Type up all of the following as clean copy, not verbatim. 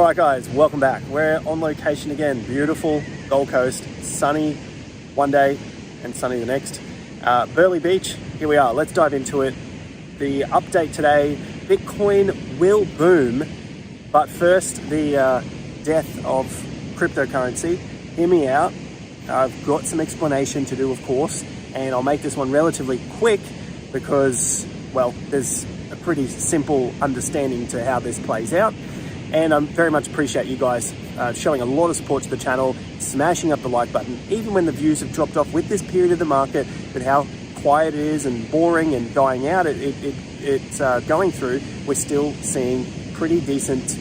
All right, guys, welcome back. We're on location again. Beautiful Gold Coast, sunny one day and sunny the next. Burleigh Beach, here we are. Let's dive into it. The update today, Bitcoin will boom, but first, the death of cryptocurrency. Hear me out. I've got some explanation to do, of course, and I'll make this one relatively quick because, well, there's a pretty simple understanding to how this plays out. And I very much appreciate you guys showing a lot of support to the channel, smashing up the like button, even when the views have dropped off with this period of the market, with how quiet it is and boring and dying out it's going through, we're still seeing pretty decent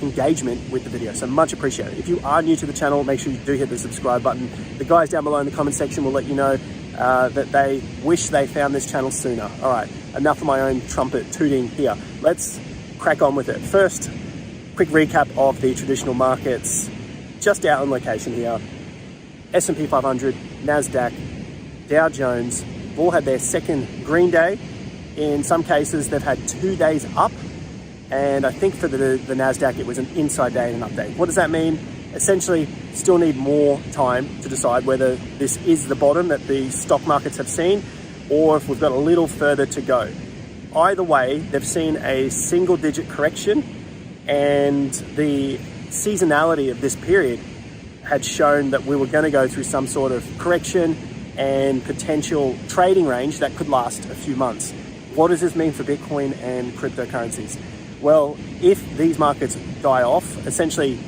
engagement with the video. So much appreciated. If you are new to the channel, make sure you do hit the subscribe button. The guys down below in the comment section will let you know that they wish they found this channel sooner. All right, enough of my own trumpet tooting here. Let's crack on with it. First, quick recap of the traditional markets just out on location here. S&P 500, NASDAQ, Dow Jones have all had their second green day. In some cases, they've had 2 days up. And I think for the NASDAQ, it was an inside day and an update. What does that mean? Essentially, still need more time to decide whether this is the bottom that the stock markets have seen, or if we've got a little further to go. Either way, they've seen a single-digit correction, and the seasonality of this period had shown that we were going to go through some sort of correction and potential trading range that could last a few months. What does this mean for Bitcoin and cryptocurrencies? Well, if these markets die off, essentially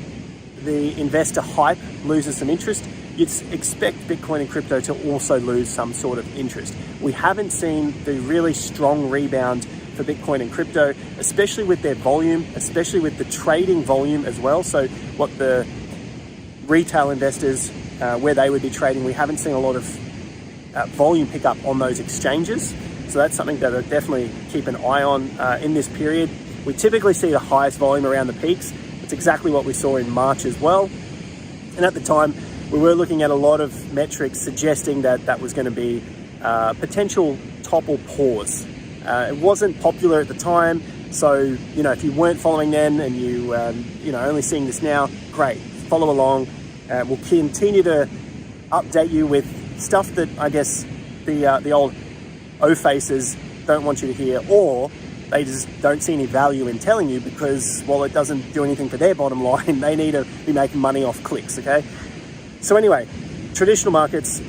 the investor hype loses some interest, you'd expect Bitcoin and crypto to also lose some sort of interest. We haven't seen the really strong rebound for Bitcoin and crypto, especially with their volume, especially with the trading volume as well. So what the retail investors, where they would be trading, we haven't seen a lot of volume pick up on those exchanges. So that's something that I'll definitely keep an eye on in this period. We typically see the highest volume around the peaks. It's exactly what we saw in March as well. And at the time, we were looking at a lot of metrics suggesting that that was going to be potential top or pause. It wasn't popular at the time. So, you know, if you weren't following then and you only seeing this now, great, follow along. We'll continue to update you with stuff that I guess the old O-faces don't want you to hear, or they just don't see any value in telling you because, well, it doesn't do anything for their bottom line. They need to be making money off clicks, okay? So anyway, traditional markets,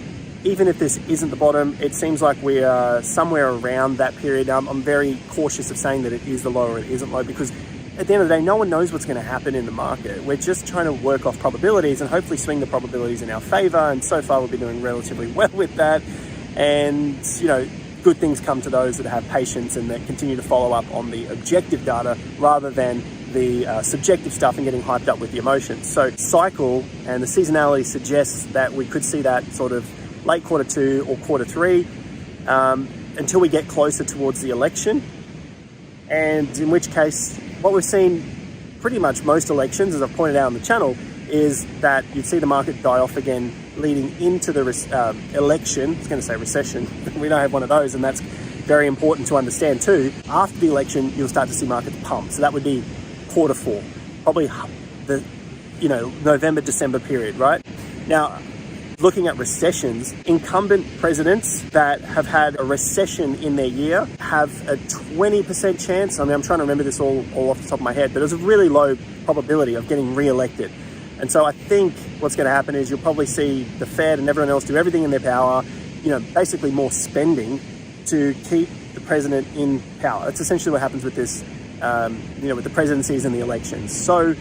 even if this isn't the bottom, it seems like we are somewhere around that period. I'm very cautious of saying that it is the low or it isn't low, because at the end of the day, no one knows what's going to happen in the market. We're just trying to work off probabilities and hopefully swing the probabilities in our favor. And so far, we've been doing relatively well with that. And, you know, good things come to those that have patience and that continue to follow up on the objective data rather than the subjective stuff and getting hyped up with the emotions. So cycle and the seasonality suggests that we could see that sort of late Q2 or Q3 until we get closer towards the election. And in which case, what we've seen pretty much most elections, as I've pointed out on the channel, is that you'd see the market die off again leading into the election. I was going to say recession. We don't have one of those, and that's very important to understand too. After the election, you'll start to see markets pump. So that would be Q4, probably the November, December period, right? Now, looking at recessions, incumbent presidents that have had a recession in their year have a 20% chance. I mean, I'm trying to remember this all off the top of my head, but there's a really low probability of getting re-elected. And so I think what's going to happen is you'll probably see the Fed and everyone else do everything in their power, basically more spending to keep the president in power. That's essentially what happens with this, with the presidencies and the elections. So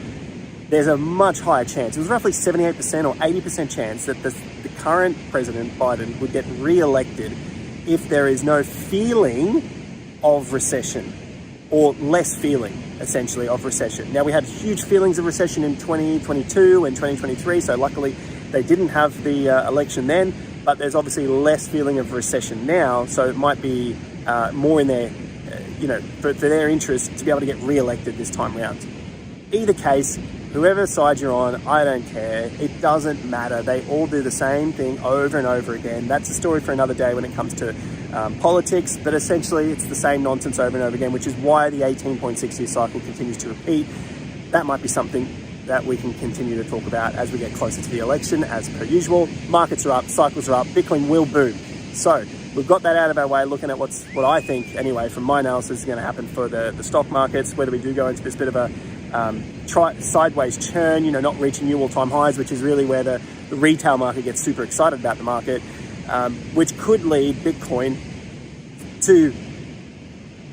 there's a much higher chance. It was roughly 78% or 80% chance that the current President Biden would get re-elected if there is no feeling of recession, or less feeling, essentially, of recession. Now, we had huge feelings of recession in 2022 and 2023, so luckily they didn't have the election then, but there's obviously less feeling of recession now, so it might be more in their, for their interest to be able to get re-elected this time around. Either case, whoever side you're on, I don't care. It doesn't matter. They all do the same thing over and over again. That's a story for another day when it comes to politics, but essentially it's the same nonsense over and over again, which is why the 18.6 year cycle continues to repeat. that might be something that we can continue to talk about as we get closer to the election. As per usual, markets are up, cycles are up, Bitcoin will boom. So we've got that out of our way, looking at what I think, anyway, from my analysis, is going to happen for the stock markets, whether we do go into this bit of a sideways churn, you know, not reaching new all-time highs, which is really where the retail market gets super excited about the market, which could lead Bitcoin to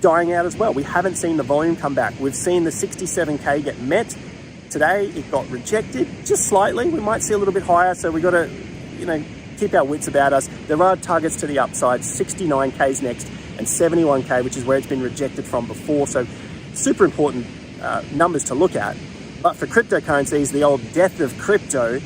dying out as well. We haven't seen the volume come back. We've seen the 67K get met. Today, it got rejected just slightly. We might see a little bit higher, so we've got to, you know, keep our wits about us. There are targets to the upside. 69K's next, and 71K, which is where it's been rejected from before. So super important numbers to look at. But for cryptocurrencies, the old death of crypto,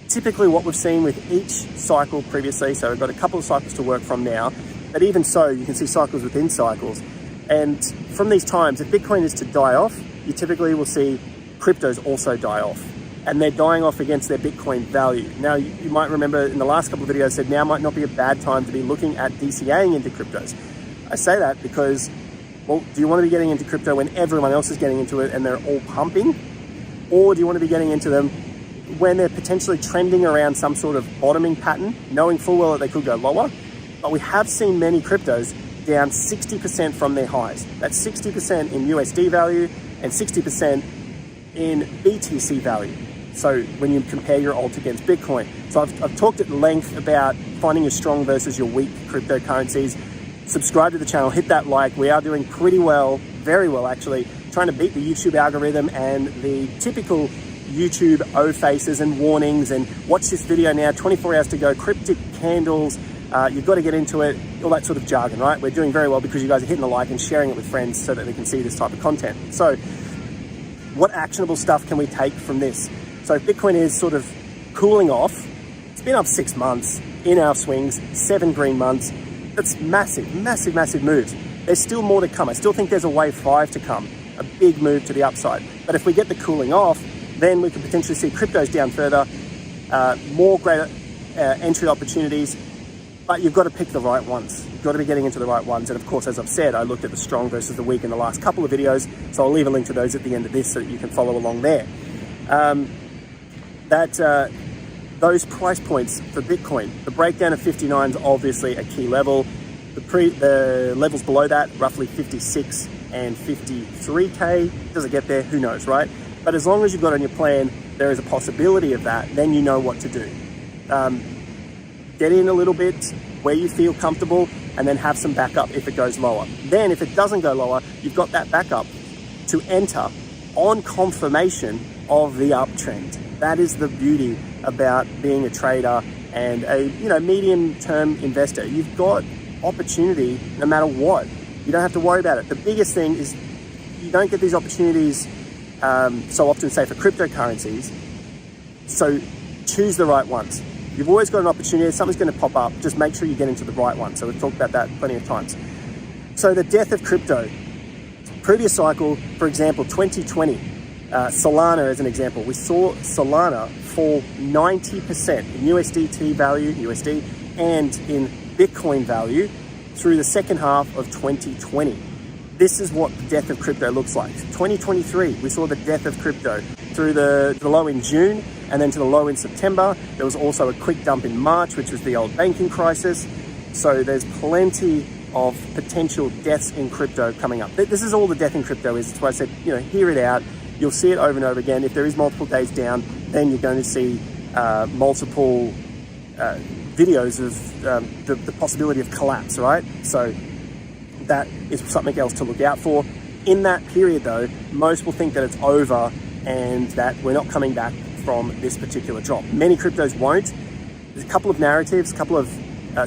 typically what we've seen with each cycle previously, so we've got a couple of cycles to work from now, but even so, you can see cycles within cycles. And from these times, if Bitcoin is to die off, you typically will see cryptos also die off. And they're dying off against their Bitcoin value. Now, you might remember in the last couple of videos, I said now might not be a bad time to be looking at DCAing into cryptos. I say that because, well, do you want to be getting into crypto when everyone else is getting into it and they're all pumping? Or do you want to be getting into them when they're potentially trending around some sort of bottoming pattern, knowing full well that they could go lower? But we have seen many cryptos down 60% from their highs. That's 60% in USD value and 60% in BTC value. So when you compare your alt against Bitcoin. So I've talked at length about finding your strong versus your weak cryptocurrencies. Subscribe to the channel, hit that like. We are doing pretty well, very well actually, trying to beat the YouTube algorithm and the typical YouTube O-faces and warnings and watch this video now, 24 hours to go, cryptic candles, you've got to get into it, all that sort of jargon, right? We're doing very well because you guys are hitting the like and sharing it with friends so that they can see this type of content. So what actionable stuff can we take from this? So Bitcoin is sort of cooling off. It's been up 6 months in our swings, 7 green months. That's massive, massive, massive moves. There's still more to come. I still think there's a wave 5 to come, a big move to the upside. But if we get the cooling off, then we could potentially see cryptos down further, more greater entry opportunities, but you've got to pick the right ones. You've got to be getting into the right ones. And of course, as I've said, I looked at the strong versus the weak in the last couple of videos, so I'll leave a link to those at the end of this so that you can follow along there. Those price points for Bitcoin, the breakdown of 59 is obviously a key level. The levels below that, roughly 56 and 53K. Does it get there? Who knows, right? But as long as you've got on your plan, there is a possibility of that, then you know what to do. Get in a little bit where you feel comfortable and then have some backup if it goes lower. Then if it doesn't go lower, you've got that backup to enter on confirmation of the uptrend. That is the beauty about being a trader and a medium-term investor. You've got opportunity no matter what. You don't have to worry about it. The biggest thing is you don't get these opportunities so often, say for cryptocurrencies. So choose the right ones. You've always got an opportunity, something's going to pop up, just make sure you get into the right one. So we've talked about that plenty of times. So the death of crypto. Previous cycle, for example, 2020, Solana as an example, we saw Solana fall 90% in USDT value, USD, and in Bitcoin value through the second half of 2020. This is what the death of crypto looks like. 2023, we saw the death of crypto through the low in June and then to the low in September. There was also a quick dump in March, which was the old banking crisis. So there's plenty of potential deaths in crypto coming up. This is all the death in crypto is. That's why I said, hear it out. You'll see it over and over again. If there is multiple days down, then you're going to see multiple videos of the possibility of collapse, right? So that is something else to look out for. In that period though, most will think that it's over and that we're not coming back from this particular drop. Many cryptos won't. There's a couple of narratives, a couple of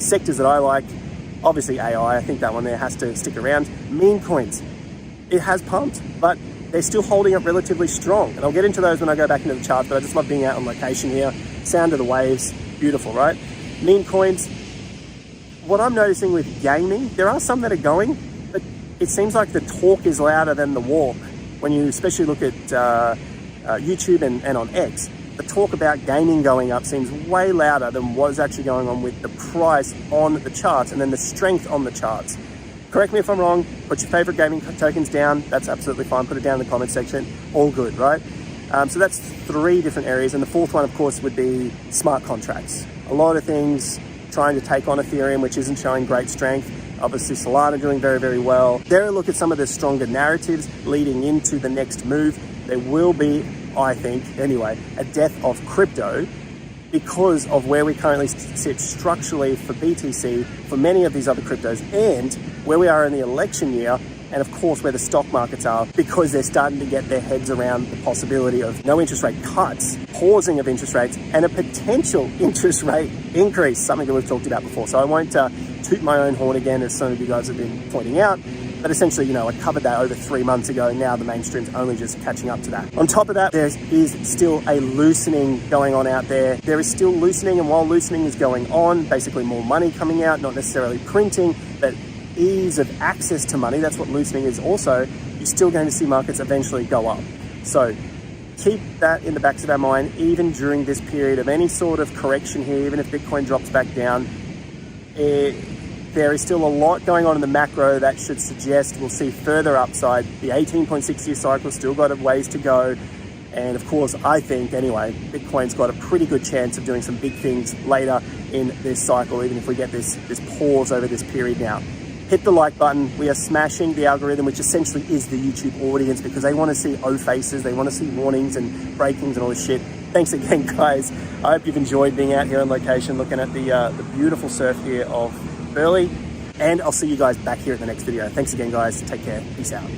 sectors that I like. Obviously AI, I think that one there has to stick around. Meme coins, it has pumped, but they're still holding up relatively strong. And I'll get into those when I go back into the chart, but I just love being out on location here. Sound of the waves, beautiful, right? Meme coins, what I'm noticing with gaming, there are some that are going, but it seems like the talk is louder than the walk. When you especially look at YouTube and on X, the talk about gaming going up seems way louder than what is actually going on with the price on the charts and then the strength on the charts. Correct me if I'm wrong, put your favorite gaming tokens down. That's absolutely fine. Put it down in the comment section. All good, right? So that's 3 different areas. And the 4th one, of course, would be smart contracts. A lot of things trying to take on Ethereum, which isn't showing great strength. Obviously, Solana doing very, very well. There, look at some of the stronger narratives leading into the next move. There will be, I think, anyway, a death of crypto because of where we currently sit structurally for BTC, for many of these other cryptos, and where we are in the election year, and of course where the stock markets are, because they're starting to get their heads around the possibility of no interest rate cuts, pausing of interest rates, and a potential interest rate increase, something that we've talked about before. So I won't toot my own horn again, as some of you guys have been pointing out. But essentially, I covered that over 3 months ago. Now the mainstream's only just catching up to that. On top of that, there is still a loosening going on out there. There is still loosening, and while loosening is going on, basically more money coming out, not necessarily printing, but ease of access to money, that's what loosening is also, you're still going to see markets eventually go up. So keep that in the backs of our mind, even during this period of any sort of correction here, even if Bitcoin drops back down. There is still a lot going on in the macro that should suggest we'll see further upside. The 18.6 year cycle still got a ways to go. And of course, I think anyway, Bitcoin's got a pretty good chance of doing some big things later in this cycle, even if we get this pause over this period now. Hit the like button. We are smashing the algorithm, which essentially is the YouTube audience, because they want to see O faces, they want to see warnings and breakings and all this shit. Thanks again, guys. I hope you've enjoyed being out here on location, looking at the beautiful surf here of Burleigh, and I'll see you guys back here in the next video. Thanks again, guys. Take care. Peace out.